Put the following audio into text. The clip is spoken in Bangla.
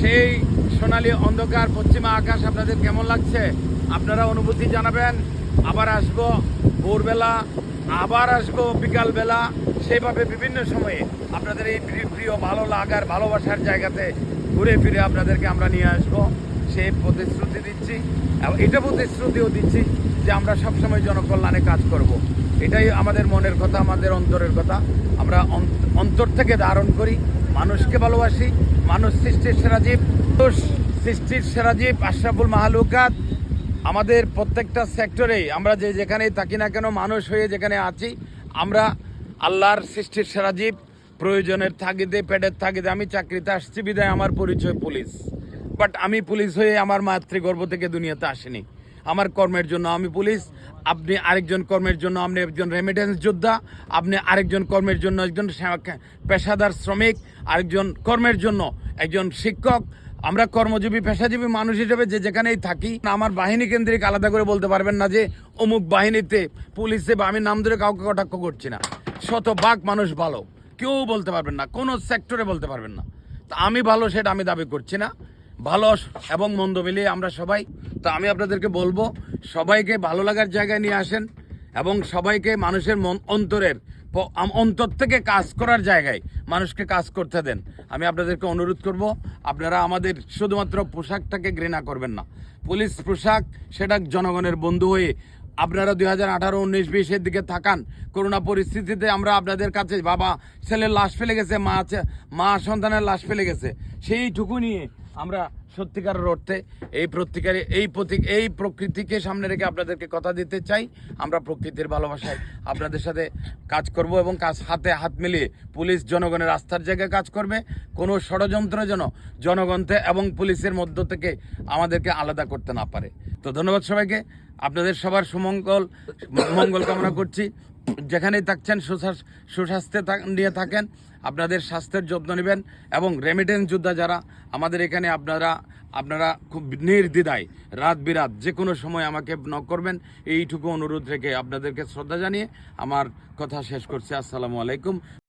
সেই সোনালী অন্ধকার পশ্চিমা আকাশ আপনাদের কেমন লাগছে আপনারা অনুভূতি জানাবেন। আবার আসবো ভোরবেলা, আবার আসবো বিকালবেলা, সেইভাবে বিভিন্ন সময়ে আপনাদের এই প্রিয় ভালো লাগার ভালোবাসার জায়গাতে ঘুরে ফিরে আপনাদেরকে আমরা নিয়ে আসবো। সেই প্রতিশ্রুতি দিচ্ছি, এটা প্রতিশ্রুতিও দিচ্ছি যে আমরা সবসময় জনকল্যাণে কাজ করব। এটাই আমাদের মনের কথা, আমাদের অন্তরের কথা। আমরা অন্তর থেকে ধারণ করি, মানুষকে ভালোবাসি। মানুষ সৃষ্টির সেরা জীব, সৃষ্টির সেরা জীব, আশরাফুল মাহলুকাত। আমাদের প্রত্যেকটা সেক্টরেই আমরা যেখানেই থাকি না কেন, মানুষ হয়ে যেখানে আছি, আমরা আল্লাহর সৃষ্টির সেরা জীব। প্রয়োজনের তাগিদে, পেটের তাগিদে আমি চাকরিতে আসছি বিদায় আমার পরিচয় পুলিশ। বাট আমি পুলিশ হয়ে আমার মাতৃগর্ভ থেকে দুনিয়াতে আসিনি। আমার কর্মের জন্য আমি পুলিশ, আপনি আরেকজন কর্মের জন্য আপনি একজন রেমিটেন্স যোদ্ধা, আপনি আরেকজন কর্মের জন্য একজন পেশাদার শ্রমিক, আরেকজন কর্মের জন্য একজন শিক্ষক। আমরা কর্মজীবী পেশাজীবী মানুষ হিসেবে যে যেখানেই থাকি, আমার বাহিনী কেন্দ্রিক আলাদা করে বলতে পারবেন না যে অমুক বাহিনীতে পুলিশে, বা আমি নাম ধরে কাউকে কটাক্ষ করছি না। শতভাগ মানুষ ভালো, কেউ বলতে পারবেন না, কোনো সেক্টরে বলতে পারবেন না। তা আমি ভালো সেটা আমি দাবি করছি না। ভালো এবং মন্দ মিলিয়ে আমরা সবাই। তো আমি আপনাদেরকে বলবো সবাইকে ভালো লাগার জায়গায় নিয়ে আসেন এবং সবাইকে মানুষের অন্তর থেকে কাজ করার জায়গায় মানুষকে কাজ করতে দেন। আমি আপনাদেরকে অনুরোধ করব, আপনারা আমাদের শুধুমাত্র পোশাকটাকে ঘৃণা করবেন না। পুলিশ পোশাক সেটা জনগণের বন্ধু হয়ে আপনারা 2018, 19, 20-এর দিকে থাকান। করোনা পরিস্থিতিতে আমরা আপনাদের কাছে বাবা ছেলের লাশ ফেলে গেছে, মা সন্তানের লাশ ফেলে গেছে, সেইটুকু নিয়ে আমরা সত্যিকারের অর্থে এই প্রকৃতিকে সামনে রেখে আপনাদেরকে কথা দিতে চাই। আমরা প্রকৃতির ভালোবাসায় আপনাদের সাথে কাজ করব এবং হাতে হাত মিলিয়ে পুলিশ জনগণের আস্থার জায়গায় কাজ করবে। কোনো ষড়যন্ত্র যেন জনগণকে এবং পুলিশের মধ্য থেকে আমাদেরকে আলাদা করতে না পারে। তো ধন্যবাদ সবাইকে। আপনাদের সবার মঙ্গল কামনা করছি। যেখানেই থাকছেন সুস্বাস্থ্যে নিয়ে থাকেন, আপনাদের স্বাস্থ্যের যত্ন নেবেন। এবং রেমিটেন্স যোদ্ধা যারা আমাদের এখানে, আপনারা খুব নির্দ্বিধায় রাত বিরাত যে কোনো সময় আমাকে নক করবেন, এইটুকু অনুরোধ রেখে আপনাদেরকে শ্রদ্ধা জানিয়ে আমার কথা শেষ করছি। আসসালামু আলাইকুম।